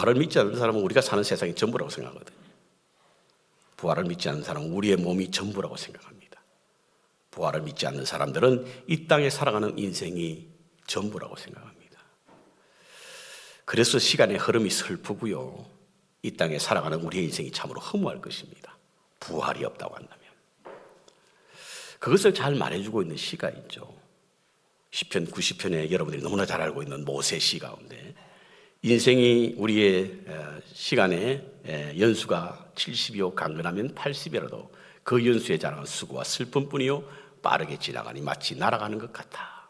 부활을 믿지 않는 사람은 우리가 사는 세상이 전부라고 생각하거든요. 부활을 믿지 않는 사람은 우리의 몸이 전부라고 생각합니다. 부활을 믿지 않는 사람들은 이 땅에 살아가는 인생이 전부라고 생각합니다. 그래서 시간의 흐름이 슬프고요, 이 땅에 살아가는 우리의 인생이 참으로 허무할 것입니다. 부활이 없다고 한다면. 그것을 잘 말해주고 있는 시가 있죠. 시편 90편에 여러분들이 너무나 잘 알고 있는 모세 시 가운데 인생이 우리의 시간에 연수가 70이요 강건하면 80이라도 그 연수에 자랑한 수고와 슬픔뿐이요 빠르게 지나가니 마치 날아가는 것 같아.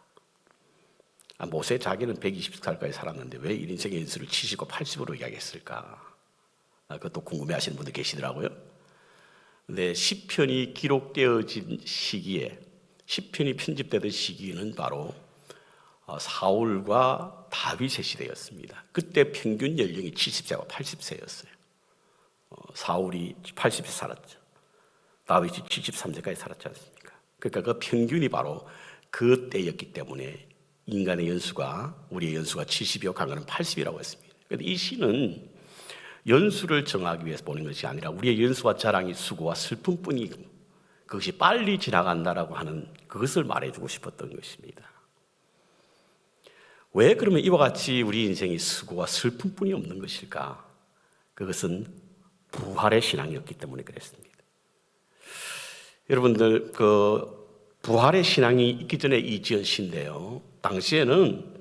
모세 자기는 120살까지 살았는데 왜 인생의 연수를 70과 80으로 이야기했을까? 그것도 궁금해하시는 분들 계시더라고요. 근데 시편이 기록되어진 시기에, 시편이 편집되던 시기는 바로 사울과 다윗의 시대였습니다. 그때 평균 연령이 70세와 80세였어요. 사울이 80세 살았죠. 다윗이 73세까지 살았지 않습니까? 그러니까 그 평균이 바로 그 때였기 때문에 인간의 연수가, 우리의 연수가 70이요 강건은 80이라고 했습니다. 그런데 이 시는 연수를 정하기 위해서 보는 것이 아니라 우리의 연수와 자랑이 수고와 슬픔뿐이고 그것이 빨리 지나간다라고 하는 그것을 말해주고 싶었던 것입니다. 왜 그러면 이와 같이 우리 인생이 수고와 슬픔뿐이 없는 것일까? 그것은 부활의 신앙이었기 때문에 그랬습니다. 여러분들, 부활의 신앙이 있기 전에 이지연 씨인데요, 당시에는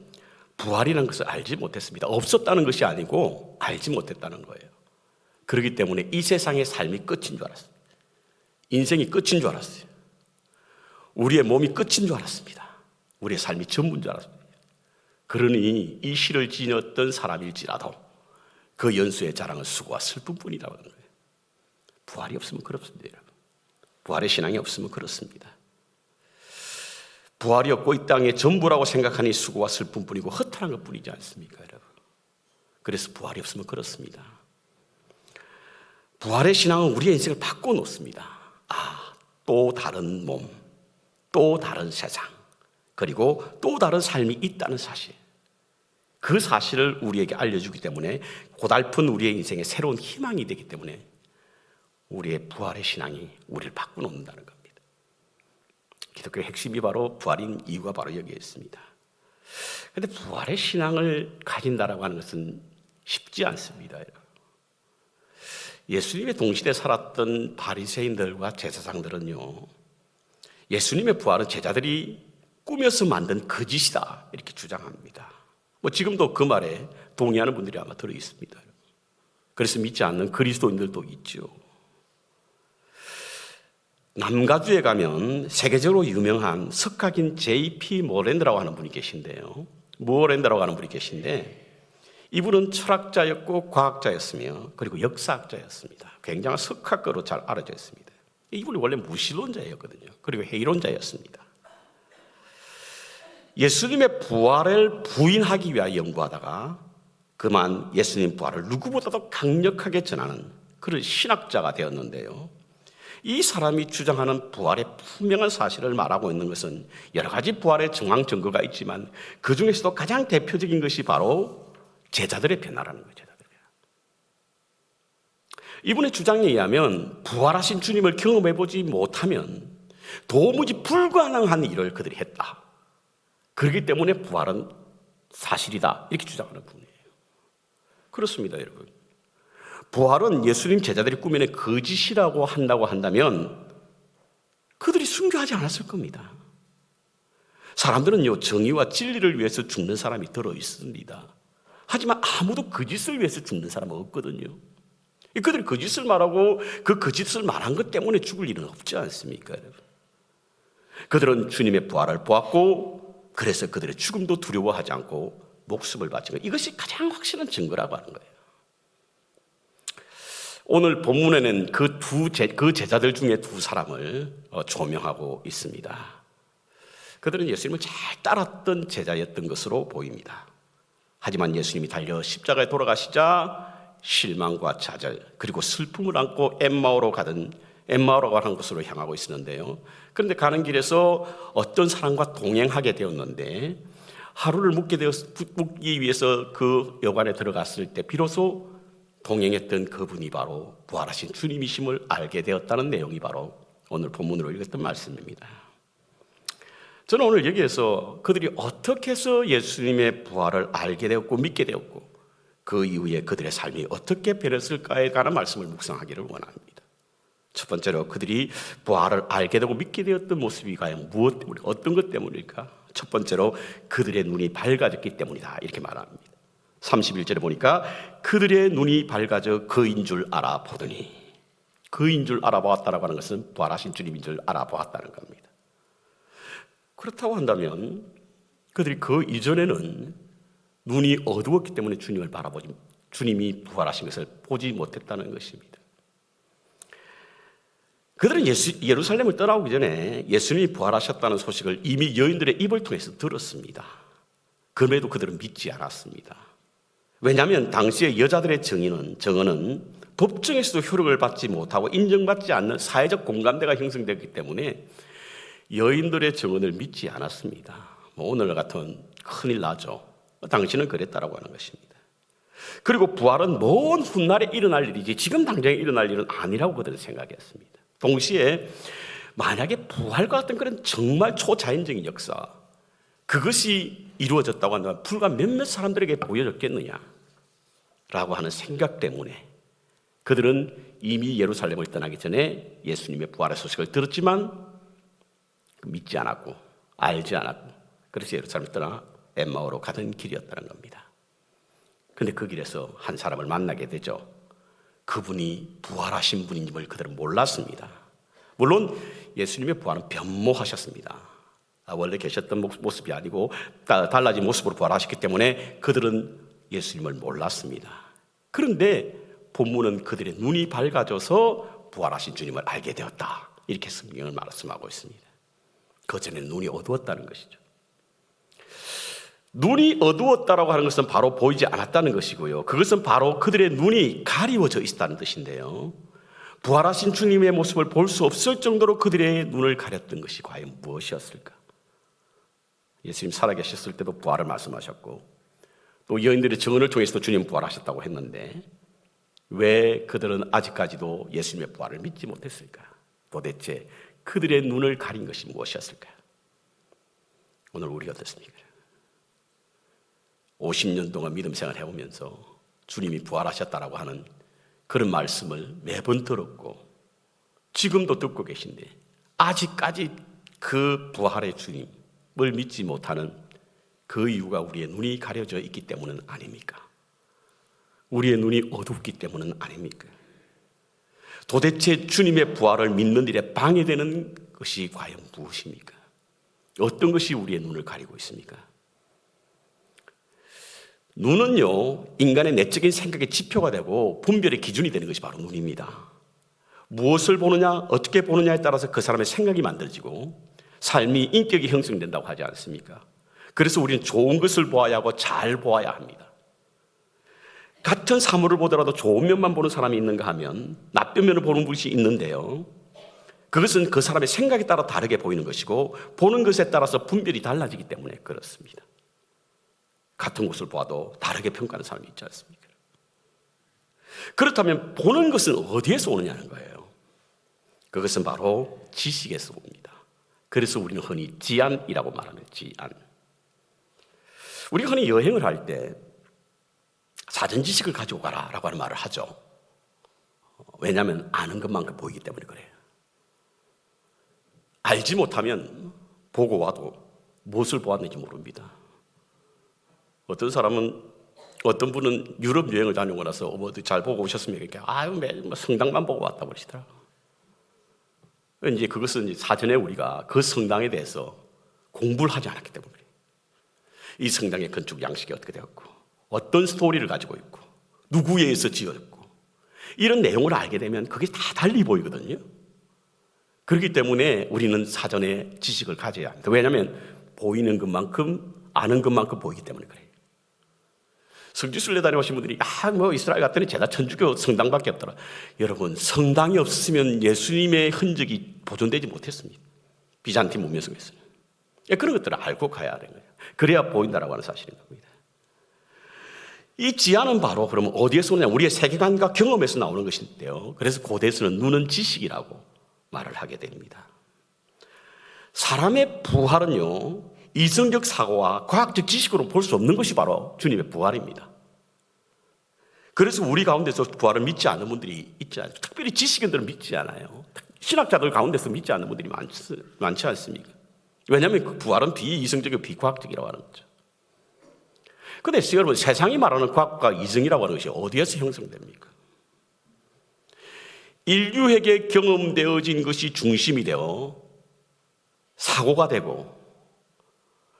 부활이라는 것을 알지 못했습니다. 없었다는 것이 아니고 알지 못했다는 거예요. 그렇기 때문에 이 세상의 삶이 끝인 줄 알았어요. 인생이 끝인 줄 알았어요. 우리의 몸이 끝인 줄 알았습니다. 우리의 삶이 전부인 줄 알았습니다. 그러니 이 시를 지녔던 사람일지라도 그 연수의 자랑은 수고와 슬픔뿐이라고 하는 거예요. 부활이 없으면 그렇습니다, 여러분. 부활의 신앙이 없으면 그렇습니다. 부활이 없고 이 땅의 전부라고 생각하니 수고와 슬픔뿐이고 허탈한 것뿐이지 않습니까, 여러분? 그래서 부활이 없으면 그렇습니다. 부활의 신앙은 우리의 인생을 바꿔놓습니다. 또 다른 몸, 또 다른 세상, 그리고 또 다른 삶이 있다는 사실. 그 사실을 우리에게 알려주기 때문에 고달픈 우리의 인생에 새로운 희망이 되기 때문에 우리의 부활의 신앙이 우리를 바꿔놓는다는 겁니다. 기독교의 핵심이 바로 부활인 이유가 바로 여기에 있습니다. 그런데 부활의 신앙을 가진다라고 하는 것은 쉽지 않습니다. 예수님의 동시대에 살았던 바리새인들과 제사장들은요, 예수님의 부활은 제자들이 꾸며서 만든 거짓이다 이렇게 주장합니다. 지금도 그 말에 동의하는 분들이 아마 들어 있습니다. 그래서 믿지 않는 그리스도인들도 있죠. 남가주에 가면 세계적으로 유명한 석학인 J.P. 모랜드라고 하는 분이 계신데요. 이분은 철학자였고 과학자였으며 그리고 역사학자였습니다. 굉장한 석학가로 잘 알려져 있습니다. 이분이 원래 무신론자였거든요. 그리고 회의론자였습니다. 예수님의 부활을 부인하기 위하여 연구하다가 그만 예수님 부활을 누구보다도 강력하게 전하는 그런 신학자가 되었는데요. 이 사람이 주장하는 부활의 분명한 사실을 말하고 있는 것은 여러 가지 부활의 정황 증거가 있지만 그 중에서도 가장 대표적인 것이 바로 제자들의 변화라는 거죠. 이분의 주장에 의하면 부활하신 주님을 경험해보지 못하면 도무지 불가능한 일을 그들이 했다. 그렇기 때문에 부활은 사실이다 이렇게 주장하는 분이에요. 그렇습니다, 여러분. 부활은 예수님 제자들이 꾸며낸 거짓이라고 한다고 한다면 그들이 순교하지 않았을 겁니다. 사람들은요, 정의와 진리를 위해서 죽는 사람이 들어 있습니다. 하지만 아무도 거짓을 위해서 죽는 사람은 없거든요. 그들이 거짓을 말하고 그 거짓을 말한 것 때문에 죽을 일은 없지 않습니까, 여러분? 그들은 주님의 부활을 보았고 그래서 그들의 죽음도 두려워하지 않고 목숨을 바친 것, 이것이 가장 확실한 증거라고 하는 거예요. 오늘 본문에는 그 제자들 중에 두 사람을 조명하고 있습니다. 그들은 예수님을 잘 따랐던 제자였던 것으로 보입니다. 하지만 예수님이 달려 십자가에 돌아가시자 실망과 좌절 그리고 슬픔을 안고 엠마오로 가는 곳으로 향하고 있었는데요. 그런데 가는 길에서 어떤 사람과 동행하게 되었는데 하루를 묵기 위해서 그 여관에 들어갔을 때 비로소 동행했던 그분이 바로 부활하신 주님이심을 알게 되었다는 내용이 바로 오늘 본문으로 읽었던 말씀입니다. 저는 오늘 여기에서 그들이 어떻게 해서 예수님의 부활을 알게 되었고 믿게 되었고 그 이후에 그들의 삶이 어떻게 변했을까에 관한 말씀을 묵상하기를 원합니다. 첫 번째로 그들이 부활을 알게 되고 믿게 되었던 모습이 과연 무엇 때문에 어떤 것 때문일까? 첫 번째로 그들의 눈이 밝아졌기 때문이다 이렇게 말합니다. 31절에 보니까 그들의 눈이 밝아져 그인 줄 알아보더니, 그인 줄 알아보았다라고 하는 것은 부활하신 주님인 줄 알아보았다는 겁니다. 그렇다고 한다면 그들이 그 이전에는 눈이 어두웠기 때문에 주님을 바라보지, 주님이 부활하신 것을 보지 못했다는 것입니다. 그들은 예루살렘을 떠나오기 전에 예수님이 부활하셨다는 소식을 이미 여인들의 입을 통해서 들었습니다. 그럼에도 그들은 믿지 않았습니다. 왜냐하면 당시의 여자들의 정언은 법정에서도 효력을 받지 못하고 인정받지 않는 사회적 공감대가 형성되었기 때문에 여인들의 정언을 믿지 않았습니다. 오늘 같은 큰일 나죠. 당신은 그랬다라고 하는 것입니다. 그리고 부활은 먼 훗날에 일어날 일이지 지금 당장에 일어날 일은 아니라고 그들은 생각했습니다. 동시에 만약에 부활과 같은 그런 정말 초자연적인 역사, 그것이 이루어졌다고 한다면 불과 몇몇 사람들에게 보여졌겠느냐라고 하는 생각 때문에 그들은 이미 예루살렘을 떠나기 전에 예수님의 부활의 소식을 들었지만 믿지 않았고 알지 않았고, 그래서 예루살렘을 떠나 엠마오로 가던 길이었다는 겁니다. 그런데 그 길에서 한 사람을 만나게 되죠. 그분이 부활하신 분임을 그들은 몰랐습니다. 물론 예수님의 부활은 변모하셨습니다. 원래 계셨던 모습이 아니고 달라진 모습으로 부활하셨기 때문에 그들은 예수님을 몰랐습니다. 그런데 본문은 그들의 눈이 밝아져서 부활하신 주님을 알게 되었다 이렇게 성경을 말씀하고 있습니다. 그전에는 눈이 어두웠다는 것이죠. 눈이 어두웠다라고 하는 것은 바로 보이지 않았다는 것이고요. 그것은 바로 그들의 눈이 가리워져 있다는 뜻인데요. 부활하신 주님의 모습을 볼 수 없을 정도로 그들의 눈을 가렸던 것이 과연 무엇이었을까? 예수님 살아계셨을 때도 부활을 말씀하셨고 또 여인들의 증언을 통해서도 주님 부활하셨다고 했는데 왜 그들은 아직까지도 예수님의 부활을 믿지 못했을까? 도대체 그들의 눈을 가린 것이 무엇이었을까? 오늘 우리 어떻습니까? 50년 동안 믿음 생활을 해오면서 주님이 부활하셨다라고 하는 그런 말씀을 매번 들었고 지금도 듣고 계신데 아직까지 그 부활의 주님을 믿지 못하는 그 이유가 우리의 눈이 가려져 있기 때문은 아닙니까? 우리의 눈이 어둡기 때문은 아닙니까? 도대체 주님의 부활을 믿는 일에 방해되는 것이 과연 무엇입니까? 어떤 것이 우리의 눈을 가리고 있습니까? 눈은요, 인간의 내적인 생각의 지표가 되고 분별의 기준이 되는 것이 바로 눈입니다. 무엇을 보느냐, 어떻게 보느냐에 따라서 그 사람의 생각이 만들어지고 삶이 인격이 형성된다고 하지 않습니까? 그래서 우리는 좋은 것을 보아야 하고 잘 보아야 합니다. 같은 사물을 보더라도 좋은 면만 보는 사람이 있는가 하면 나쁜 면을 보는 분이 있는데요. 그것은 그 사람의 생각에 따라 다르게 보이는 것이고 보는 것에 따라서 분별이 달라지기 때문에 그렇습니다. 같은 것을 보아도 다르게 평가하는 사람이 있지 않습니까? 그렇다면 보는 것은 어디에서 오느냐는 거예요. 그것은 바로 지식에서 옵니다. 그래서 우리는 흔히 지안이라고 말하는 지안. 우리가 흔히 여행을 할 때 사전 지식을 가지고 가라라고 하는 말을 하죠. 왜냐하면 아는 것만큼 보이기 때문에 그래요. 알지 못하면 보고 와도 무엇을 보았는지 모릅니다. 어떤 사람은, 어떤 분은 유럽 여행을 다녀오고 나서 어디 잘 보고 오셨습니까? 아유, 매일 성당만 보고 왔다고 그러시더라고요. 이제 그것은 이제 사전에 우리가 그 성당에 대해서 공부를 하지 않았기 때문에 그래요. 이 성당의 건축 양식이 어떻게 되었고, 어떤 스토리를 가지고 있고, 누구에 의해서 지어졌고, 이런 내용을 알게 되면 그게 다 달리 보이거든요. 그렇기 때문에 우리는 사전에 지식을 가져야 합니다. 왜냐하면 보이는 것만큼, 아는 것만큼 보이기 때문에 그래요. 성지순례 다녀오신 분들이 이스라엘 갔더니 제가 천주교 성당밖에 없더라. 여러분, 성당이 없으면 예수님의 흔적이 보존되지 못했습니다. 비잔틴 문명 속에서는. 그런 것들을 알고 가야 하는 거예요. 그래야 보인다라고 하는 사실인 겁니다. 이 지하는 바로 그러면 어디에서 오느냐? 우리의 세계관과 경험에서 나오는 것인데요. 그래서 고대에서는 눈은 지식이라고 말을 하게 됩니다. 사람의 부활은요, 이성적 사고와 과학적 지식으로 볼 수 없는 것이 바로 주님의 부활입니다. 그래서 우리 가운데서 부활을 믿지 않는 분들이 있지 않아요. 특별히 지식인들은 믿지 않아요. 신학자들 가운데서 믿지 않는 분들이 많지 않습니까? 왜냐하면 그 부활은 비이성적이고 비과학적이라고 하는 거죠. 그런데 여러분, 세상이 말하는 과학과 이성이라고 하는 것이 어디에서 형성됩니까? 인류에게 경험되어진 것이 중심이 되어 사고가 되고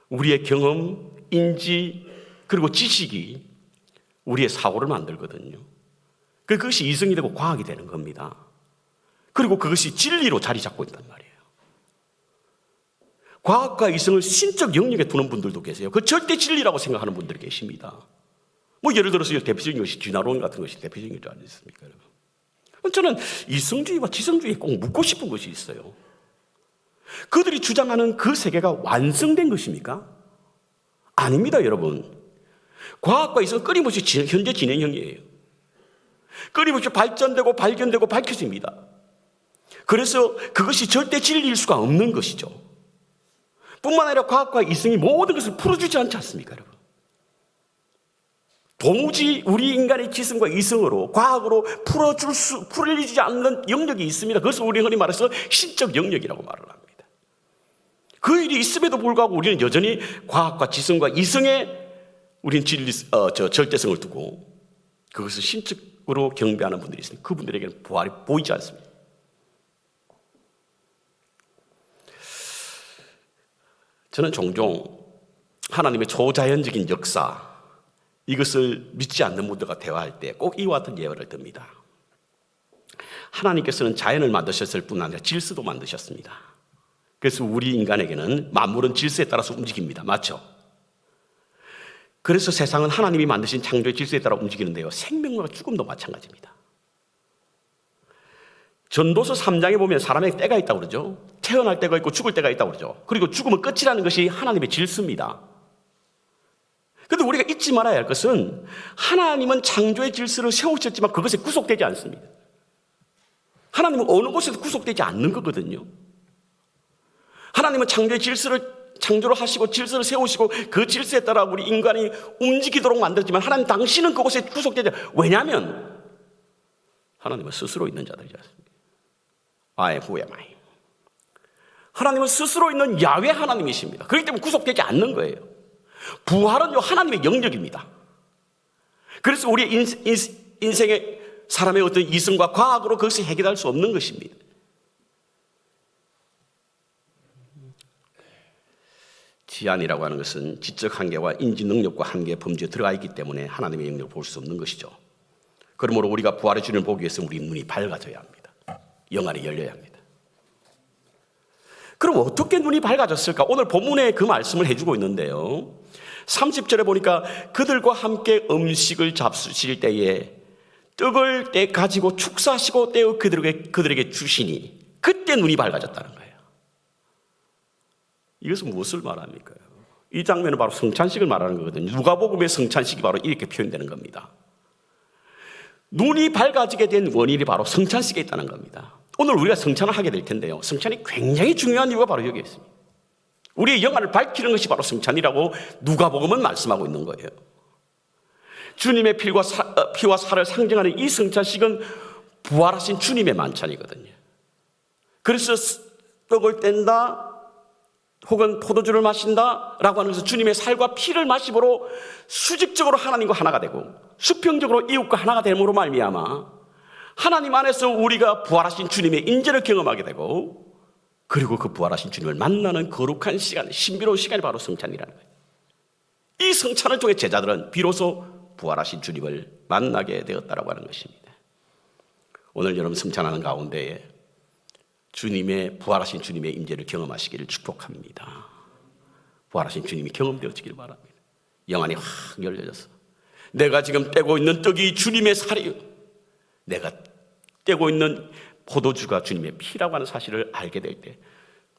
우리의 경험, 인지, 그리고 지식이 우리의 사고를 만들거든요. 그것이 이성이 되고 과학이 되는 겁니다. 그리고 그것이 진리로 자리 잡고 있단 말이에요. 과학과 이성을 신적 영역에 두는 분들도 계세요. 그 절대 진리라고 생각하는 분들이 계십니다. 뭐 예를 들어서 대표적인 것이 진화론 같은 것이 대표적인 줄 아십니까, 여러분? 저는 이성주의와 지성주의에 꼭 묻고 싶은 것이 있어요. 그들이 주장하는 그 세계가 완성된 것입니까? 아닙니다, 여러분. 과학과 이성은 끊임없이 현재 진행형이에요. 끊임없이 발전되고 발견되고 밝혀집니다. 그래서 그것이 절대 진리일 수가 없는 것이죠. 뿐만 아니라 과학과 이성이 모든 것을 풀어주지 않지 않습니까, 여러분? 도무지 우리 인간의 지성과 이성으로 과학으로 풀리지 않는 영역이 있습니다. 그것을 우리 흔히 말해서 신적 영역이라고 말을 합니다. 그 일이 있음에도 불구하고 우리는 여전히 과학과 지성과 이성에 우리는 절대성을 두고 그것을 신적으로 경배하는 분들이 있습니다. 그분들에게는 부활이 보이지 않습니다. 저는 종종 하나님의 초자연적인 역사, 이것을 믿지 않는 분들과 대화할 때 꼭 이와 같은 예화를 듭니다. 하나님께서는 자연을 만드셨을 뿐 아니라 질서도 만드셨습니다. 그래서 우리 인간에게는 만물은 질서에 따라서 움직입니다. 맞죠? 그래서 세상은 하나님이 만드신 창조의 질서에 따라 움직이는데요, 생명과 죽음도 마찬가지입니다. 전도서 3장에 보면 사람의 때가 있다고 그러죠. 태어날 때가 있고 죽을 때가 있다고 그러죠. 그리고 죽음은 끝이라는 것이 하나님의 질서입니다. 그런데 우리가 잊지 말아야 할 것은 하나님은 창조의 질서를 세우셨지만 그것에 구속되지 않습니다. 하나님은 어느 곳에도 구속되지 않는 거거든요. 하나님은 창조의 창조를 하시고 질서를 세우시고 그 질서에 따라 우리 인간이 움직이도록 만들었지만 하나님 당신은 그곳에 구속되지 않습니다. 왜냐하면 하나님은 스스로 있는 자들이지 않습니까? I am who am I. 하나님은 스스로 있는 야훼 하나님이십니다. 그렇기 때문에 구속되지 않는 거예요. 부활은요, 하나님의 영역입니다. 그래서 우리의 인생의 사람의 어떤 이성과 과학으로 그것을 해결할 수 없는 것입니다. 지안이라고 하는 것은 지적 한계와 인지 능력과 한계의 범주에 들어가 있기 때문에 하나님의 영역을 볼 수 없는 것이죠. 그러므로 우리가 부활의 주님을 보기 위해서 우리 눈이 밝아져야 합니다. 영안이 열려야 합니다. 그럼 어떻게 눈이 밝아졌을까? 오늘 본문에 그 말씀을 해주고 있는데요, 30절에 보니까 그들과 함께 음식을 잡수실 때에 떡을 가지고 축사하시고 떼어 그들에게 주시니 그때 눈이 밝아졌다는 거예요. 이것은 무엇을 말합니까? 이 장면은 바로 성찬식을 말하는 거거든요. 누가복음의 성찬식이 바로 이렇게 표현되는 겁니다. 눈이 밝아지게 된 원인이 바로 성찬식에 있다는 겁니다. 오늘 우리가 성찬을 하게 될 텐데요, 성찬이 굉장히 중요한 이유가 바로 여기에 있습니다. 우리의 영안을 밝히는 것이 바로 성찬이라고 누가복음은 말씀하고 있는 거예요. 주님의 피와 살을 상징하는 이 성찬식은 부활하신 주님의 만찬이거든요. 그래서 떡을 뗀다 혹은 포도주를 마신다 라고 하는 것은 주님의 살과 피를 마심으로 수직적으로 하나님과 하나가 되고 수평적으로 이웃과 하나가 됨으로 말미암아 하나님 안에서 우리가 부활하신 주님의 인재를 경험하게 되고, 그리고 그 부활하신 주님을 만나는 거룩한 시간, 신비로운 시간이 바로 성찬이라는 거예요. 이 성찬을 통해 제자들은 비로소 부활하신 주님을 만나게 되었다라고 하는 것입니다. 오늘 여러분 성찬하는 가운데에 부활하신 주님의 임재를 경험하시기를 축복합니다. 부활하신 주님이 경험되어지기를 바랍니다. 영안이 확 열려져서 내가 지금 떼고 있는 떡이 주님의 살이요, 내가 떼고 있는 포도주가 주님의 피라고 하는 사실을 알게 될 때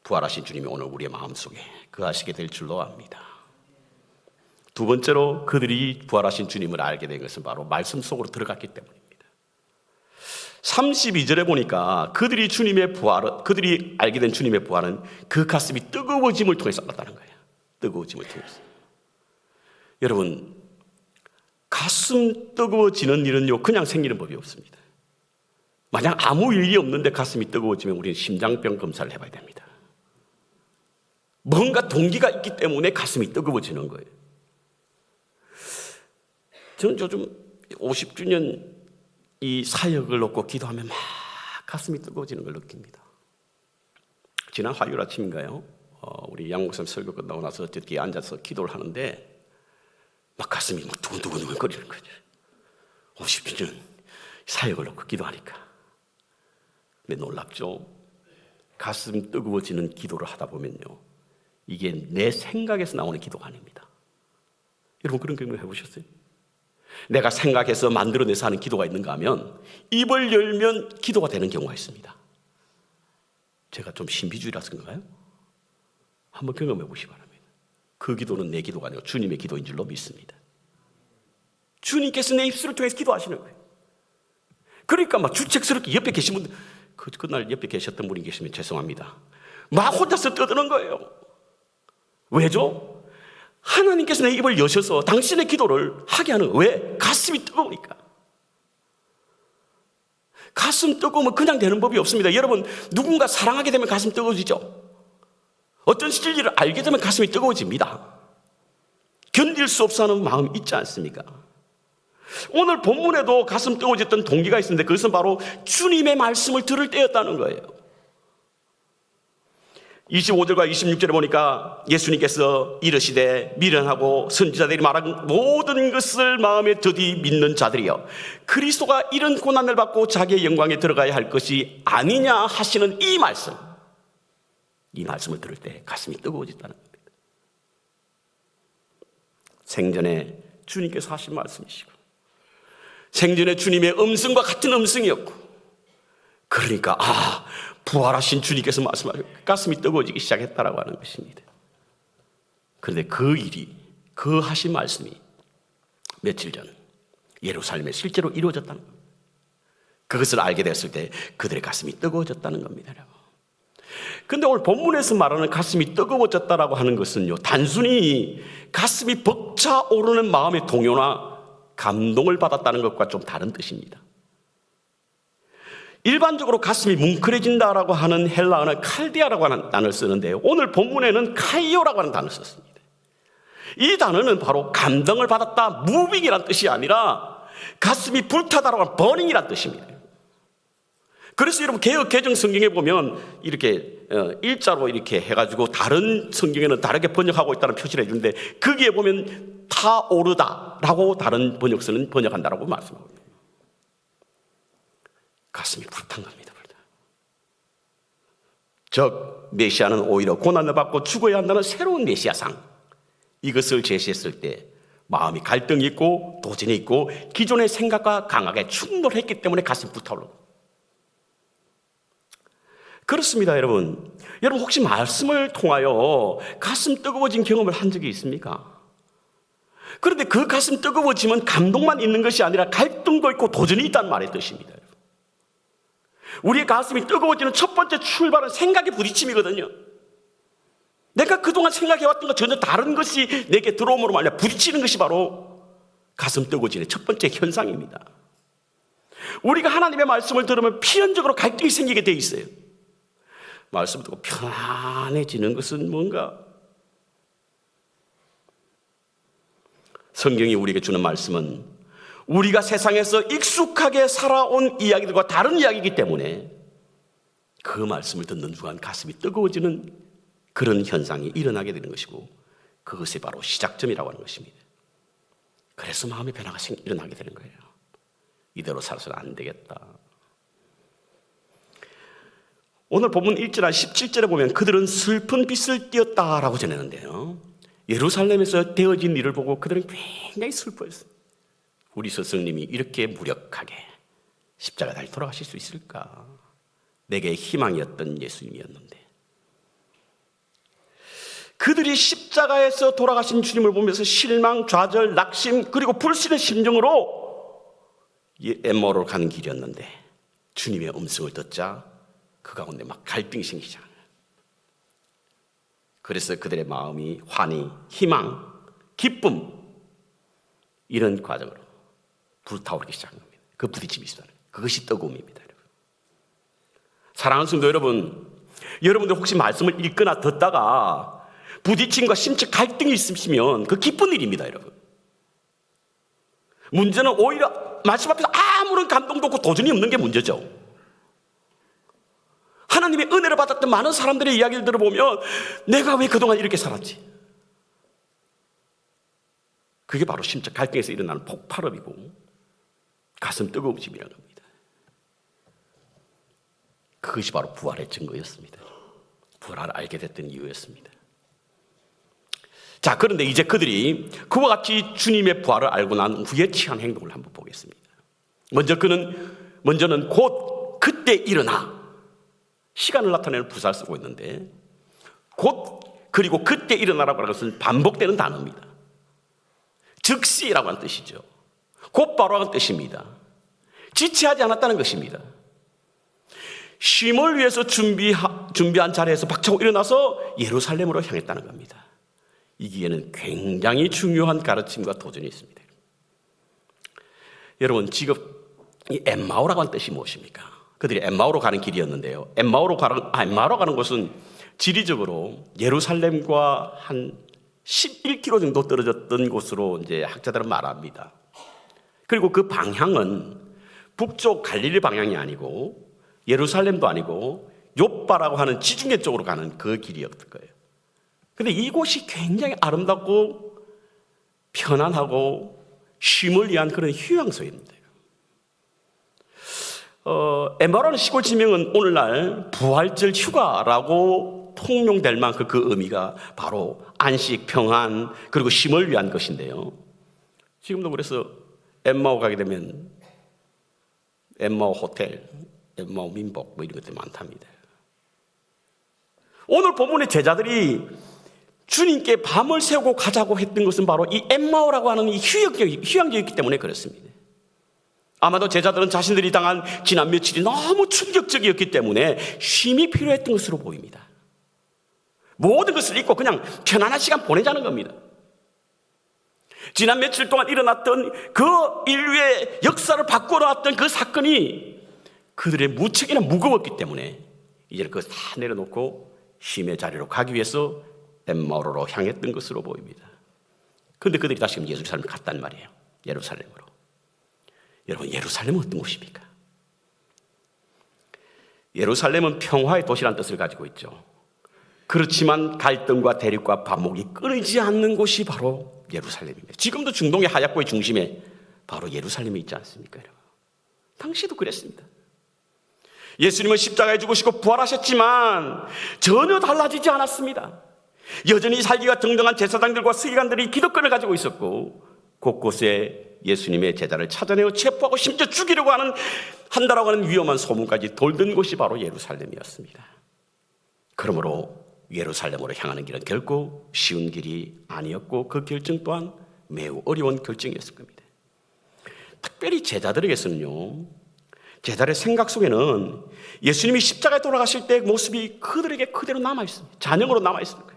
부활하신 주님이 오늘 우리의 마음속에 거하시게 될 줄로 압니다. 두 번째로 그들이 부활하신 주님을 알게 된 것은 바로 말씀 속으로 들어갔기 때문입니다. 32절에 보니까 그들이 알게 된 주님의 부활은 그 가슴이 뜨거워짐을 통해서 왔다는 거예요. 뜨거워짐을 통해서. 여러분, 가슴 뜨거워지는 일은요, 그냥 생기는 법이 없습니다. 만약 아무 일이 없는데 가슴이 뜨거워지면 우리는 심장병 검사를 해봐야 됩니다. 뭔가 동기가 있기 때문에 가슴이 뜨거워지는 거예요. 저는 요즘 50주년 이 사역을 놓고 기도하면 막 가슴이 뜨거워지는 걸 느낍니다. 지난 화요일 아침인가요? 우리 양 목사님 설교 끝나고 나서 뒤에 앉아서 기도를 하는데 막 가슴이 막 두근두근 거리는 거죠. 50주년 사역을 놓고 기도하니까. 근데 놀랍죠? 가슴 뜨거워지는 기도를 하다 보면요, 이게 내 생각에서 나오는 기도가 아닙니다. 여러분, 그런 경험 해보셨어요? 내가 생각해서 만들어내서 하는 기도가 있는가 하면 입을 열면 기도가 되는 경우가 있습니다. 제가 좀 신비주의라서 그런가요? 한번 경험해 보시기 바랍니다. 그 기도는 내 기도가 아니고 주님의 기도인 줄로 믿습니다. 주님께서 내 입술을 통해서 기도하시는 거예요. 그러니까 막 주책스럽게 옆에 계신 분들, 그날 옆에 계셨던 분이 계시면 죄송합니다, 막 혼자서 떠드는 거예요. 왜죠? 하나님께서 내 입을 여셔서 당신의 기도를 하게 하는 거예요. 왜? 가슴이 뜨거우니까. 가슴 뜨거우면 그냥 되는 법이 없습니다. 여러분, 누군가 사랑하게 되면 가슴 뜨거워지죠. 어떤 진리를 알게 되면 가슴이 뜨거워집니다. 견딜 수 없어 하는 마음 있지 않습니까? 오늘 본문에도 가슴 뜨거워졌던 동기가 있었는데 그것은 바로 주님의 말씀을 들을 때였다는 거예요. 25절과 26절에 보니까 예수님께서 이르시되 미련하고 선지자들이 말한 모든 것을 마음에 드디 믿는 자들이여, 그리스도가 이런 고난을 받고 자기의 영광에 들어가야 할 것이 아니냐 하시는 이 말씀을 들을 때 가슴이 뜨거워졌다는 겁니다. 생전에 주님께서 하신 말씀이시고 생전에 주님의 음성과 같은 음성이었고, 그러니까 부활하신 주님께서 말씀하시고 가슴이 뜨거워지기 시작했다라고 하는 것입니다. 그런데 그 하신 말씀이 며칠 전 예루살렘에 실제로 이루어졌다는 겁니다. 그것을 알게 됐을 때 그들의 가슴이 뜨거워졌다는 겁니다. 그런데 오늘 본문에서 말하는 가슴이 뜨거워졌다라고 하는 것은요, 단순히 가슴이 벅차오르는 마음의 동요나 감동을 받았다는 것과 좀 다른 뜻입니다. 일반적으로 가슴이 뭉클해진다라고 하는 헬라어는 칼디아라고 하는 단어를 쓰는데요, 오늘 본문에는 카이오라고 하는 단어를 썼습니다. 이 단어는 바로 감동을 받았다, 무빙이란 뜻이 아니라 가슴이 불타다라고 하는 버닝이란 뜻입니다. 그래서 여러분, 개역 개정 성경에 보면 이렇게 일자로 이렇게 해가지고 다른 성경에는 다르게 번역하고 있다는 표시를 해주는데, 거기에 보면 타오르다라고 다른 번역서는 번역한다라고 말씀합니다. 가슴이 불탄 겁니다. 즉 메시아는 오히려 고난을 받고 죽어야 한다는 새로운 메시아상, 이것을 제시했을 때 마음이 갈등이 있고 도전이 있고 기존의 생각과 강하게 충돌했기 때문에 가슴이 불타오르고. 그렇습니다. 여러분 혹시 말씀을 통하여 가슴 뜨거워진 경험을 한 적이 있습니까? 그런데 그 가슴 뜨거워짐은 감동만 있는 것이 아니라 갈등도 있고 도전이 있다는 말의 뜻입니다. 우리의 가슴이 뜨거워지는 첫 번째 출발은 생각의 부딪힘이거든요. 내가 그동안 생각해왔던 것 전혀 다른 것이 내게 들어옴으로 말미암아 부딪히는 것이 바로 가슴 뜨거워지는 첫 번째 현상입니다. 우리가 하나님의 말씀을 들으면 필연적으로 갈등이 생기게 돼 있어요. 말씀을 듣고 편안해지는 것은 뭔가, 성경이 우리에게 주는 말씀은 우리가 세상에서 익숙하게 살아온 이야기들과 다른 이야기이기 때문에 그 말씀을 듣는 순간 가슴이 뜨거워지는 그런 현상이 일어나게 되는 것이고, 그것이 바로 시작점이라고 하는 것입니다. 그래서 마음의 변화가 일어나게 되는 거예요. 이대로 살아서는 안 되겠다. 오늘 본문 1절 17절에 보면 그들은 슬픈 빛을 띄었다라고 전했는데요, 예루살렘에서 되어진 일을 보고 그들은 굉장히 슬퍼했어요. 우리 스승님이 이렇게 무력하게 십자가 달리 돌아가실 수 있을까? 내게 희망이었던 예수님이었는데. 그들이 십자가에서 돌아가신 주님을 보면서 실망, 좌절, 낙심 그리고 불신의 심정으로 엠마오로 가는 길이었는데 주님의 음성을 듣자 그 가운데 막 갈등이 생기기 시작합니다. 그래서 그들의 마음이 환희, 희망, 기쁨 이런 과정으로 불타오르기 시작한 겁니다. 그 부딪힘이 있어요. 그것이 뜨거움입니다. 여러분. 사랑하는 성도 여러분, 여러분들 혹시 말씀을 읽거나 듣다가 부딪힘과 심적 갈등이 있으시면 그 기쁜 일입니다. 여러분. 문제는 오히려 말씀 앞에서 아무런 감동도 없고 도전이 없는 게 문제죠. 하나님의 은혜를 받았던 많은 사람들의 이야기를 들어보면 내가 왜 그동안 이렇게 살았지? 그게 바로 심적 갈등에서 일어나는 폭발음이고 가슴 뜨거움이라는 겁니다. 그것이 바로 부활의 증거였습니다. 부활을 알게 됐던 이유였습니다. 자, 그런데 이제 그들이 그와 같이 주님의 부활을 알고 난 후에 취한 행동을 한번 보겠습니다. 먼저는 곧 그때 일어나 시간을 나타내는 부사를 쓰고 있는데 곧 그리고 그때 일어나라고 하는 것은 반복되는 단어입니다. 즉시라고 하는 뜻이죠. 곧바로 하는 뜻입니다. 지체하지 않았다는 것입니다. 쉼을 위해서 준비한 자리에서 박차고 일어나서 예루살렘으로 향했다는 겁니다. 이기에는 굉장히 중요한 가르침과 도전이 있습니다. 여러분, 지금 이 엠마오라고 하는 뜻이 무엇입니까? 그들이 엠마오로 가는 길이었는데요. 엠마오로 가는 곳은 지리적으로 예루살렘과 한 11km 정도 떨어졌던 곳으로 이제 학자들은 말합니다. 그리고 그 방향은 북쪽 갈릴리 방향이 아니고 예루살렘도 아니고 욥바라고 하는 지중해 쪽으로 가는 그 길이었을 거예요. 근데 이곳이 굉장히 아름답고 편안하고 쉼을 위한 그런 휴양소입니다. 엠마오라는 시골 지명은 오늘날 부활절 휴가라고 통용될 만큼 그 의미가 바로 안식, 평안, 그리고 쉼을 위한 것인데요. 지금도 그래서 엠마오 가게 되면 엠마오 호텔, 엠마오 민복 뭐 이런 것들이 많답니다. 오늘 본문의 제자들이 주님께 밤을 새우고 가자고 했던 것은 바로 이 엠마오라고 하는 이 휴양지였기 때문에 그렇습니다. 아마도 제자들은 자신들이 당한 지난 며칠이 너무 충격적이었기 때문에 쉼이 필요했던 것으로 보입니다. 모든 것을 잊고 그냥 편안한 시간 보내자는 겁니다. 지난 며칠 동안 일어났던 그 인류의 역사를 바꿔놓았던 그 사건이 그들의 무척이나 무거웠기 때문에 이제 그것을 다 내려놓고 쉼의 자리로 가기 위해서 엠마오로 향했던 것으로 보입니다. 그런데 그들이 다시 예루살렘을 갔단 말이에요. 예루살렘으로. 여러분, 예루살렘은 어떤 곳입니까? 예루살렘은 평화의 도시라는 뜻을 가지고 있죠. 그렇지만 갈등과 대립과 반목이 끊이지 않는 곳이 바로 예루살렘입니다. 지금도 중동의 하약고의 중심에 바로 예루살렘이 있지 않습니까, 여러분? 당시도 그랬습니다. 예수님은 십자가에 죽으시고 부활하셨지만 전혀 달라지지 않았습니다. 여전히 살기가 등등한 제사장들과 서기관들이 기득권을 가지고 있었고 곳곳에 예수님의 제자를 찾아내어 체포하고 심지어 죽이려고 한다라고 하는 위험한 소문까지 돌던 곳이 바로 예루살렘이었습니다. 그러므로 예루살렘으로 향하는 길은 결코 쉬운 길이 아니었고 그 결정 또한 매우 어려운 결정이었을 겁니다. 특별히 제자들에게서는요, 제자들의 생각 속에는 예수님이 십자가에 돌아가실 때 모습이 그들에게 그대로 남아있습니다. 잔영으로 남아있습니다.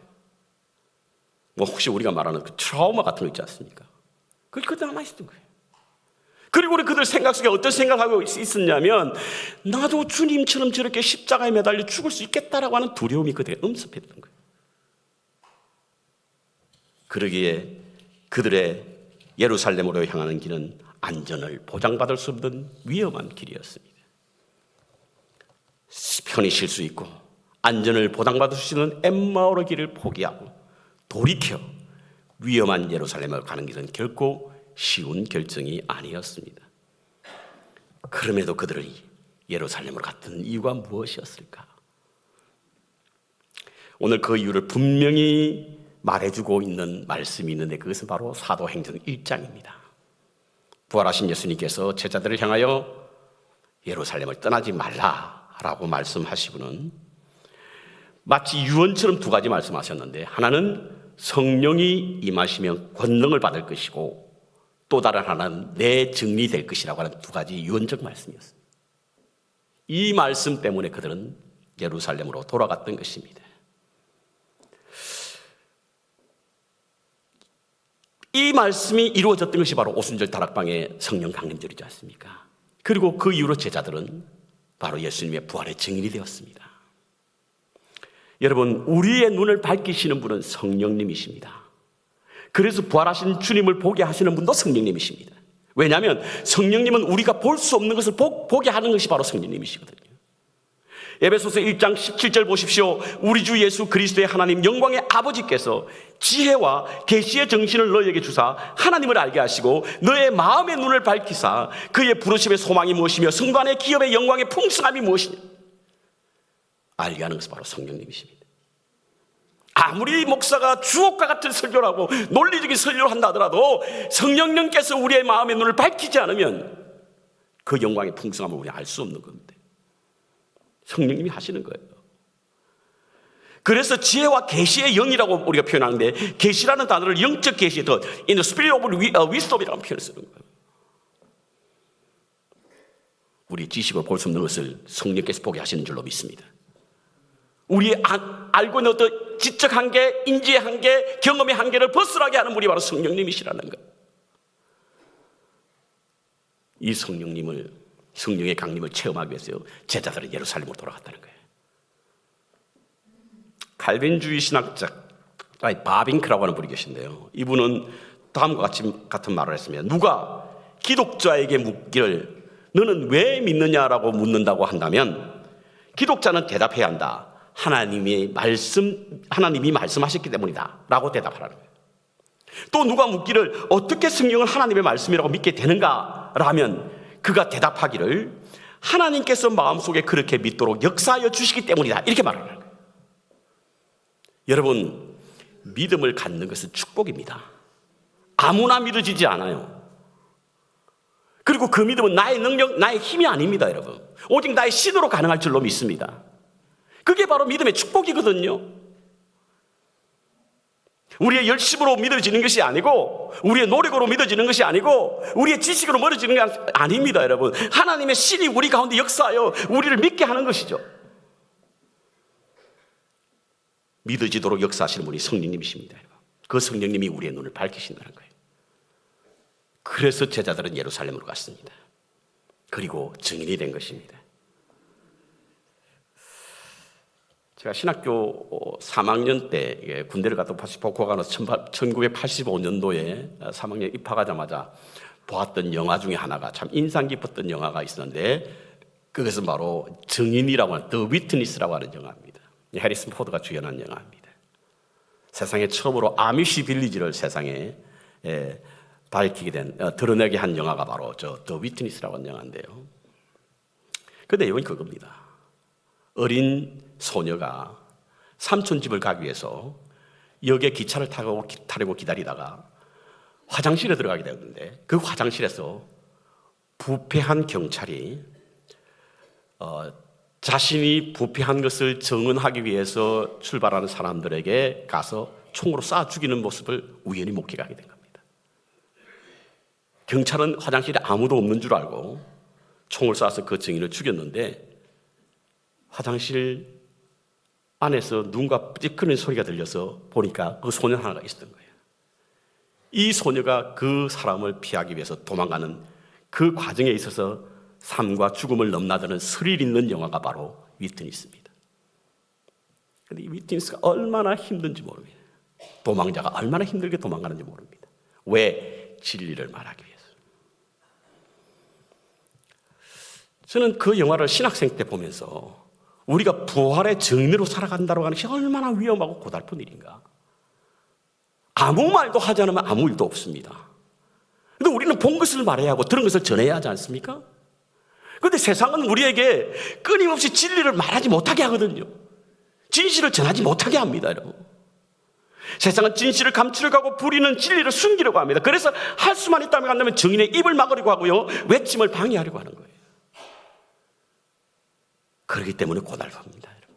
뭐 혹시 우리가 말하는 그 트라우마 같은 거 있지 않습니까? 그게 그대로 남아있었던 거예요. 그리고 우리 그들 생각 속에 어떤 생각을 하고 있었냐면 나도 주님처럼 저렇게 십자가에 매달려 죽을 수 있겠다라고 하는 두려움이 그들에 엄습했던 거예요. 그러기에 그들의 예루살렘으로 향하는 길은 안전을 보장받을 수 없는 위험한 길이었습니다. 편히 쉴 수 있고 안전을 보장받을 수 있는 엠마오의 길을 포기하고 돌이켜 위험한 예루살렘을 가는 길은 결코 쉬운 결정이 아니었습니다. 그럼에도 그들이 예루살렘으로 갔던 이유가 무엇이었을까? 오늘 그 이유를 분명히 말해주고 있는 말씀이 있는데 그것은 바로 사도행전 1장입니다. 부활하신 예수님께서 제자들을 향하여 예루살렘을 떠나지 말라라고 말씀하시고는 마치 유언처럼 두 가지 말씀하셨는데, 하나는 성령이 임하시면 권능을 받을 것이고, 또 다른 하나는 내 증인이 될 것이라고 하는 두 가지 유언적 말씀이었습니다. 이 말씀 때문에 그들은 예루살렘으로 돌아갔던 것입니다. 이 말씀이 이루어졌던 것이 바로 오순절 다락방의 성령 강림절이지 않습니까? 그리고 그 이후로 제자들은 바로 예수님의 부활의 증인이 되었습니다. 여러분, 우리의 눈을 밝히시는 분은 성령님이십니다. 그래서 부활하신 주님을 보게 하시는 분도 성령님이십니다. 왜냐하면 성령님은 우리가 볼 수 없는 것을 보게 하는 것이 바로 성령님이시거든요. 에베소서 1장 17절 보십시오. 우리 주 예수 그리스도의 하나님 영광의 아버지께서 지혜와 계시의 정신을 너희에게 주사 하나님을 알게 하시고 너의 마음의 눈을 밝히사 그의 부르심의 소망이 무엇이며 성도 안의 기업의 영광의 풍성함이 무엇이냐 알게 하는 것이 바로 성령님이십니다. 아무리 목사가 주옥과 같은 설교를 하고 논리적인 설교를 한다 하더라도 성령님께서 우리의 마음의 눈을 밝히지 않으면 그 영광의 풍성함을 우리가 알 수 없는 겁니다. 성령님이 하시는 거예요. 그래서 지혜와 계시의 영이라고 우리가 표현하는데, 계시라는 단어를 영적 계시, in the spirit of wisdom이라는 표현을 쓰는 거예요. 우리 지식으로 볼 수 없는 것을 성령께서 보게 하시는 줄로 믿습니다. 우리 알고 있는 어떤 지적 한계, 인지의 한계, 경험의 한계를 벗어나게 하는 분이 바로 성령님이시라는 거예요. 이 성령의 강림을 체험하기 위해서 제자들은 예루살렘으로 돌아갔다는 거예요. 칼빈주의 신학자 바빙크라고 하는 분이 계신데요. 이분은 다음과 같은 말을 했습니다. 누가 기독자에게 묻기를 너는 왜 믿느냐라고 묻는다고 한다면 기독자는 대답해야 한다. 하나님이 말씀하셨기 때문이다 라고 대답하라는 거예요. 또 누가 묻기를 어떻게 성경은 하나님의 말씀이라고 믿게 되는가 라면 그가 대답하기를 하나님께서 마음속에 그렇게 믿도록 역사하여 주시기 때문이다 이렇게 말하는 거예요. 여러분, 믿음을 갖는 것은 축복입니다. 아무나 믿어지지 않아요. 그리고 그 믿음은 나의 능력, 나의 힘이 아닙니다. 여러분, 오직 나의 신으로 가능할 줄로 믿습니다. 그게 바로 믿음의 축복이거든요. 우리의 열심으로 믿어지는 것이 아니고, 우리의 노력으로 믿어지는 것이 아니고, 우리의 지식으로 믿어지는 게 아닙니다. 여러분, 하나님의 신이 우리 가운데 역사하여 우리를 믿게 하는 것이죠. 믿어지도록 역사하시는 분이 성령님이십니다. 그 성령님이 우리의 눈을 밝히신다는 거예요. 그래서 제자들은 예루살렘으로 갔습니다. 그리고 증인이 된 것입니다. 제가 신학교 3학년 때 군대를 갔다 복학하는 1985년도에 3학년 입학하자마자 보았던 영화 중에 하나가 참 인상 깊었던 영화가 있었는데, 그것은 바로 증인이라고 하는 The Witness라고 하는 영화입니다. 해리슨 포드가 주연한 영화입니다. 세상에 처음으로 아미시 빌리지를 세상에 밝히게 된, 드러내게 한 영화가 바로 The Witness라고 하는 영화인데요. 그 내용이 그겁니다. 어린 소녀가 삼촌 집을 가기 위해서 역에 기차를 타려고 기다리다가 화장실에 들어가게 되었는데, 그 화장실에서 부패한 경찰이 자신이 부패한 것을 증언하기 위해서 출발하는 사람들에게 가서 총으로 쏴 죽이는 모습을 우연히 목격하게 된 겁니다. 경찰은 화장실에 아무도 없는 줄 알고 총을 쏴서 그 증인을 죽였는데, 화장실 안에서 누군가 삐끗거리는 소리가 들려서 보니까 그 소년 하나가 있었던 거예요. 이 소녀가 그 사람을 피하기 위해서 도망가는 그 과정에 있어서 삶과 죽음을 넘나드는 스릴 있는 영화가 바로 위트니스입니다. 그런데 이 위트니스가 얼마나 힘든지 모릅니다. 도망자가 얼마나 힘들게 도망가는지 모릅니다. 왜? 진리를 말하기 위해서. 저는 그 영화를 신학생 때 보면서 우리가 부활의 증인으로 살아간다고 하는 것이 얼마나 위험하고 고달픈 일인가. 아무 말도 하지 않으면 아무 일도 없습니다. 그런데 우리는 본 것을 말해야 하고 들은 것을 전해야 하지 않습니까? 그런데 세상은 우리에게 끊임없이 진리를 말하지 못하게 하거든요. 진실을 전하지 못하게 합니다, 여러분. 세상은 진실을 감추려고 하고 불의는 진리를 숨기려고 합니다. 그래서 할 수만 있다면 한다면 증인의 입을 막으려고 하고요, 외침을 방해하려고 하는 거예요. 그렇기 때문에 고달픕니다, 여러분.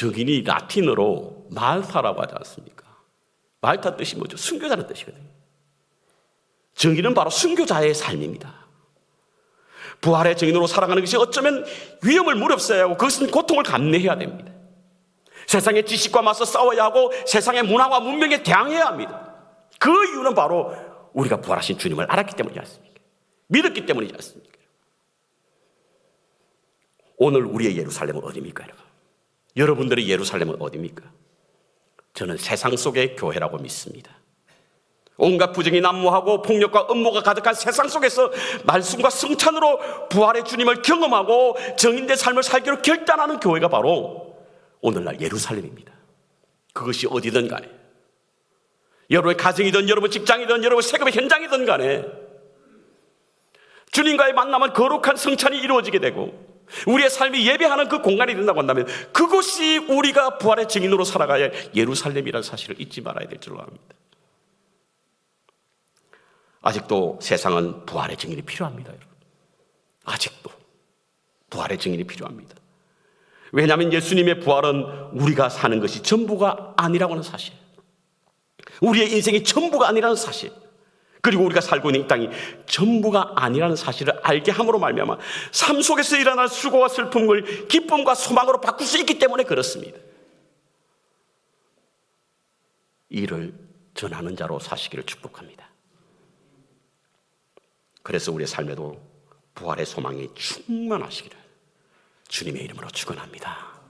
정인이 라틴어로 말타라고 하지 않습니까? 말타 뜻이 뭐죠? 순교자는 뜻이거든요. 정인은 바로 순교자의 삶입니다. 부활의 정인으로 살아가는 것이 어쩌면 위험을 무릅써야 하고 그것은 고통을 감내해야 됩니다. 세상의 지식과 맞서 싸워야 하고 세상의 문화와 문명에 대항해야 합니다. 그 이유는 바로 우리가 부활하신 주님을 알았기 때문이지 않습니까? 믿었기 때문이지 않습니까? 오늘 우리의 예루살렘은 어디입니까, 여러분? 여러분들의 예루살렘은 어디입니까? 저는 세상 속의 교회라고 믿습니다. 온갖 부정이 난무하고 폭력과 음모가 가득한 세상 속에서 말씀과 성찬으로 부활의 주님을 경험하고 정인된 삶을 살기로 결단하는 교회가 바로 오늘날 예루살렘입니다. 그것이 어디든 간에, 여러분의 가정이든 여러분 직장이든 여러분 세금의 현장이든 간에 주님과의 만남은 거룩한 성찬이 이루어지게 되고 우리의 삶이 예배하는 그 공간이 된다고 한다면 그것이 우리가 부활의 증인으로 살아가야 할 예루살렘이라는 사실을 잊지 말아야 될 줄로 압니다. 아직도 세상은 부활의 증인이 필요합니다, 여러분. 아직도 부활의 증인이 필요합니다. 왜냐하면 예수님의 부활은 우리가 사는 것이 전부가 아니라고 하는 사실, 우리의 인생이 전부가 아니라는 사실, 그리고 우리가 살고 있는 이 땅이 전부가 아니라는 사실을 알게 함으로 말미암아 삶 속에서 일어날 수고와 슬픔을 기쁨과 소망으로 바꿀 수 있기 때문에 그렇습니다. 이를 전하는 자로 사시기를 축복합니다. 그래서 우리의 삶에도 부활의 소망이 충만하시기를 주님의 이름으로 축원합니다.